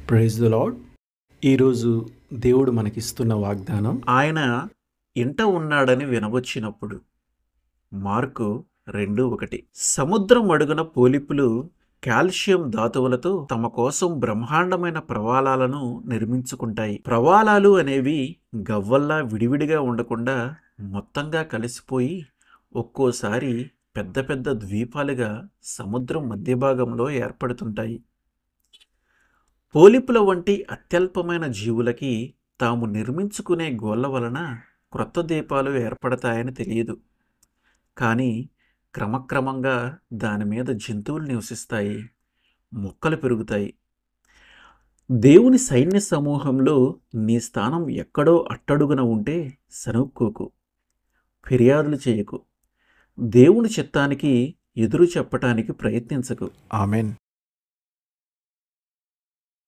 Praise the lord. ఈరోజు దేవుడు మనకిస్తున్న వాగ్దానం, ఆయన ఇంట ఉన్నాడని వినవచ్చినప్పుడు. మార్కు 2:1. సముద్రం అడుగున పోలిపులు కాల్షియం ధాతువులతో తమ కోసం బ్రహ్మాండమైన ప్రవాలాలను నిర్మించుకుంటాయి. ప్రవాలాలు అనేవి గవ్వల్లా విడివిడిగా ఉండకుండా మొత్తంగా కలిసిపోయి ఒక్కోసారి పెద్ద పెద్ద ద్వీపాలుగా సముద్రం మధ్య భాగంలో ఏర్పడుతుంటాయి. పోలిపుల వంటి అత్యల్పమైన జీవులకి తాము నిర్మించుకునే గోళ్ళ వలన క్రొత్త ద్వీపాలు ఏర్పడతాయని తెలియదు. కానీ క్రమక్రమంగా దాని మీద జంతువులు నివసిస్తాయి, మొక్కలు పెరుగుతాయి. దేవుని సైన్య సమూహంలో నీ స్థానం ఎక్కడో అట్టడుగున ఉంటే సనుక్కోకు, ఫిర్యాదులు చేయకు, దేవుని చిత్తానికి ఎదురు చెప్పటానికి ప్రయత్నించకు. ఆమెన్.